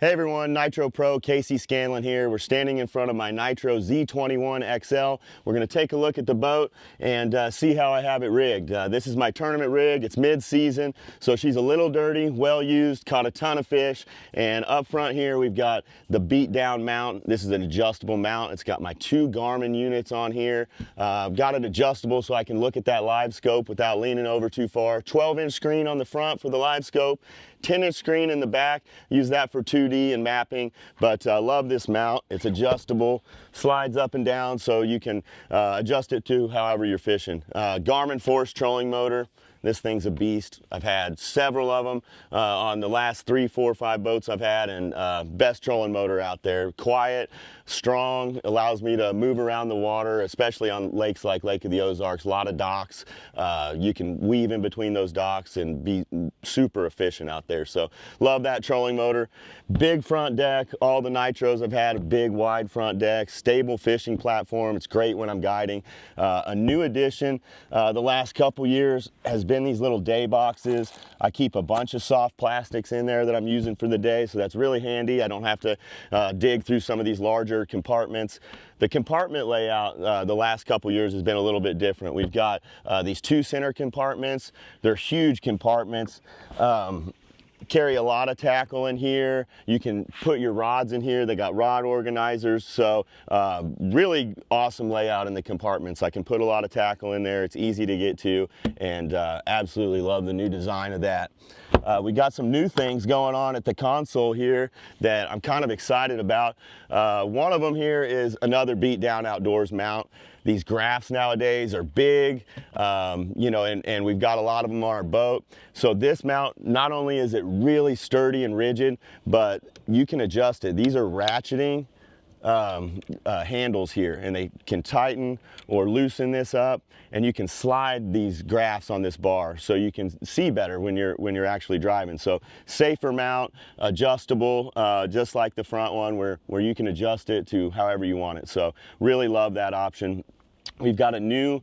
Hey everyone, Nitro Pro, Casey Scanlon here. We're standing in front of my Nitro Z21 XL. We're going to take a look at the boat and see how I have it rigged. This is my tournament rig. It's mid-season, so she's a little dirty, well used, caught a ton of fish. And up front here we've got the Beatdown mount. This is an adjustable mount. It's got my 2 Garmin units on here. I've got it adjustable so I can look at that Livescope without leaning over too far. 12-inch screen on the front for the Livescope. 10-inch screen in the back, use that for 2D and mapping, but I love this mount. It's adjustable, slides up and down, so you can adjust it to however you're fishing. Garmin Force trolling motor. This thing's a beast. I've had several of them on the last 3, 4, 5 boats I've had, and best trolling motor out there. Quiet, strong, allows me to move around the water, especially on lakes like Lake of the Ozarks. A lot of docks. You can weave in between those docks and be super efficient out there. So love that trolling motor. Big front deck. All the Nitros I've had a big wide front deck. Stable fishing platform. It's great when I'm guiding. A new addition the last couple years has been these little day boxes. I keep a bunch of soft plastics in there that I'm using for the day, so that's really handy. I don't have to dig through some of these larger compartments. The compartment layout the last couple years has been a little bit different. We've got these 2 center compartments. They're huge compartments. Carry a lot of tackle in here. You can put your rods in here. They got rod organizers, so really awesome layout in the compartments. I can put a lot of tackle in there. It's easy to get to, and absolutely love the new design of that. We got some new things going on at the console here that I'm kind of excited about. One of them here is another Beatdown Outdoors mount. These graphs nowadays are big, you know, and we've got a lot of them on our boat. So this mount, not only is it really sturdy and rigid, but you can adjust it. These are ratcheting handles here, and they can tighten or loosen this up, and you can slide these graphs on this bar so you can see better when you're actually driving. So safer mount, adjustable, just like the front one where you can adjust it to however you want it. So really love that option. We've got a new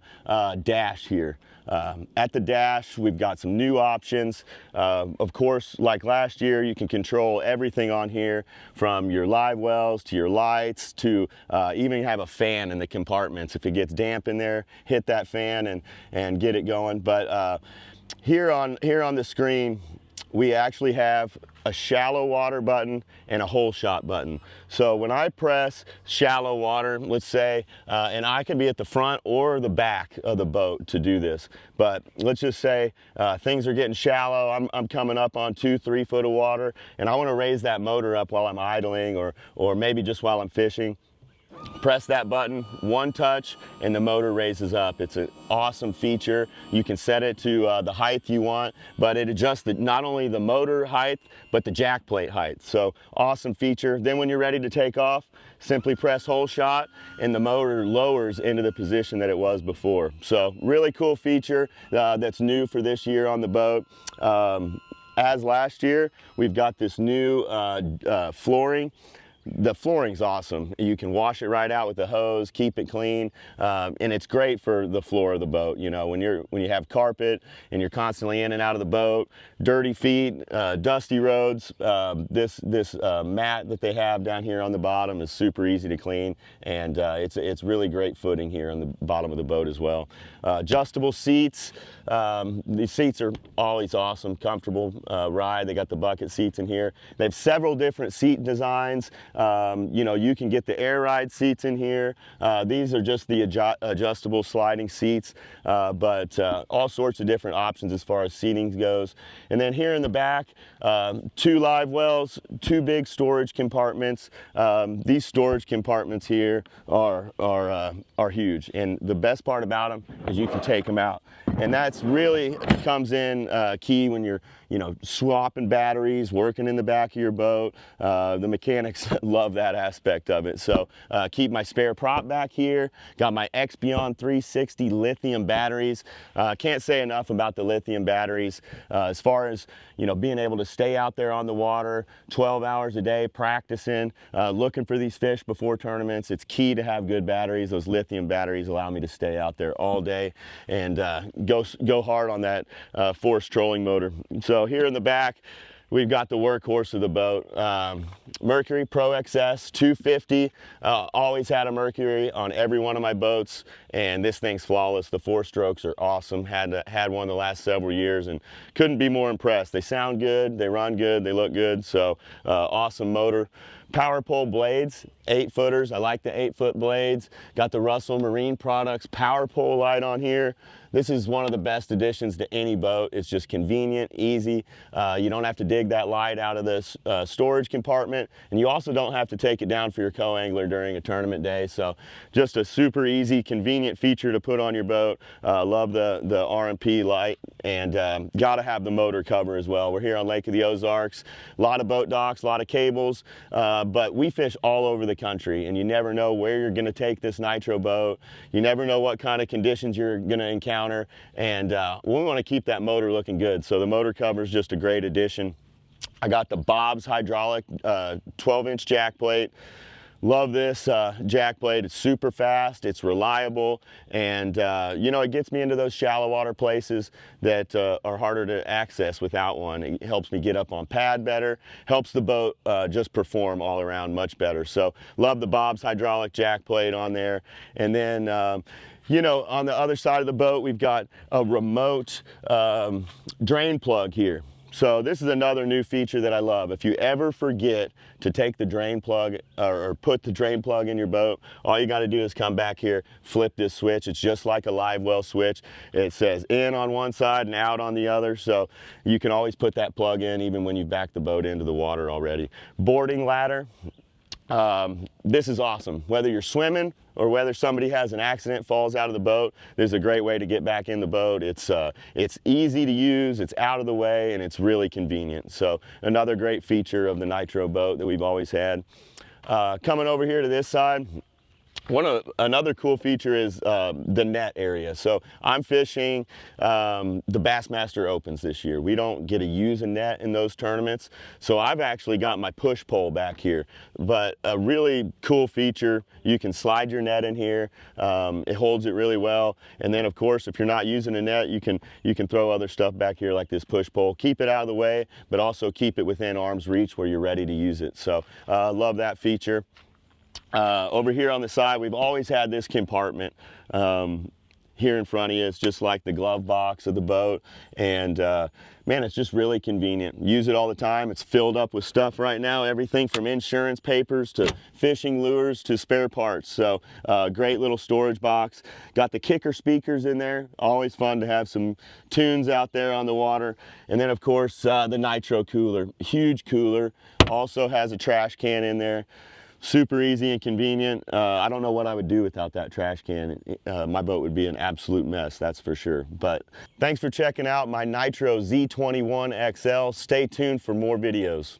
dash here. At the dash, we've got some new options. Of course, like last year, you can control everything on here, from your live wells to your lights to even have a fan in the compartments. If it gets damp in there, hit that fan and get it going. But here on the screen, we actually have a shallow water button and a hole shot button. So when I press shallow water, let's say, and I could be at the front or the back of the boat to do this, but let's just say things are getting shallow. I'm coming up on 2-3 foot of water, and I want to raise that motor up while I'm idling or maybe just while I'm fishing. Press that button, one touch, and the motor raises up. It's an awesome feature. You can set it to the height you want, but it adjusts not only the motor height, but the jack plate height. So awesome feature. Then when you're ready to take off, simply press hole shot, and the motor lowers into the position that it was before. So really cool feature that's new for this year on the boat. As last year, we've got this new flooring. The flooring's awesome. You can wash it right out with the hose, keep it clean, and it's great for the floor of the boat. You know, when you have carpet and you're constantly in and out of the boat, dirty feet, dusty roads, this mat that they have down here on the bottom is super easy to clean, and it's really great footing here on the bottom of the boat as well. Adjustable seats. These seats are always awesome, comfortable ride. They got the bucket seats in here. They have several different seat designs. You know, you can get the air ride seats in here. These are just the adjustable sliding seats, but all sorts of different options as far as seating goes. And then here in the back, 2 live wells, 2 big storage compartments. These storage compartments here are huge, and the best part about them is you can take them out. And that's really comes in key when you're, you know, swapping batteries, working in the back of your boat. The mechanics love that aspect of it. So keep my spare prop back here. Got my expion 360 lithium batteries. Can't say enough about the lithium batteries. As far as, you know, being able to stay out there on the water 12 hours a day practicing, looking for these fish before tournaments, it's key to have good batteries. Those lithium batteries allow me to stay out there all day and go hard on that force trolling motor. So here in the back, we've got the workhorse of the boat, Mercury Pro XS 250. Always had a Mercury on every one of my boats, and this thing's flawless. The 4-strokes are awesome. Had one the last several years and couldn't be more impressed. They sound good, they run good, they look good, so awesome motor. Power pole blades, 8-footers. I like the 8-foot blades. Got the Russell Marine Products power pole light on here. This is one of the best additions to any boat. It's just convenient, easy. You don't have to dig that light out of this storage compartment, and you also don't have to take it down for your co-angler during a tournament day. So just a super easy, convenient feature to put on your boat. Love the RMP light, and gotta have the motor cover as well. We're here on Lake of the Ozarks. A lot of boat docks, a lot of cables, but we fish all over the country, and you never know where you're gonna take this Nitro boat. You never know what kind of conditions you're gonna encounter. And we want to keep that motor looking good, so the motor cover is just a great addition. I got the Bob's hydraulic 12-inch jack plate. Love this jack plate. It's super fast, it's reliable, and you know, it gets me into those shallow water places that are harder to access without one. It helps me get up on pad better, helps the boat just perform all around much better. So love the Bob's hydraulic jack plate on there. And then you know, on the other side of the boat, we've got a remote drain plug here. So this is another new feature that I love. If you ever forget to take the drain plug or put the drain plug in your boat, all you got to do is come back here, flip this switch. It's just like a livewell switch. It says in on one side and out on the other, so you can always put that plug in even when you back the boat into the water already. Boarding ladder. This is awesome. Whether you're swimming or whether somebody has an accident, falls out of the boat, there's a great way to get back in the boat. It's easy to use, it's out of the way, and it's really convenient. So another great feature of the Nitro boat that we've always had. Coming over here to this side, another cool feature is the net area. So I'm fishing the Bassmaster Opens this year. We don't get to use a net in those tournaments, so I've actually got my push pole back here. But a really cool feature, you can slide your net in here. It holds it really well, and then of course if you're not using a net, you can throw other stuff back here like this push pole. Keep it out of the way, but also keep it within arm's reach where you're ready to use it. So love that feature. Over here on the side, we've always had this compartment here in front of you. It's just like the glove box of the boat, and man, it's just really convenient. Use it all the time. It's filled up with stuff right now, everything from insurance papers to fishing lures to spare parts. So great little storage box. Got the kicker speakers in there. Always fun to have some tunes out there on the water. And then of course the Nitro cooler, huge cooler. Also has a trash can in there. Super easy and convenient. I don't know what I would do without that trash can. My boat would be an absolute mess, that's for sure. But thanks for checking out my Nitro Z21 XL. Stay tuned for more videos.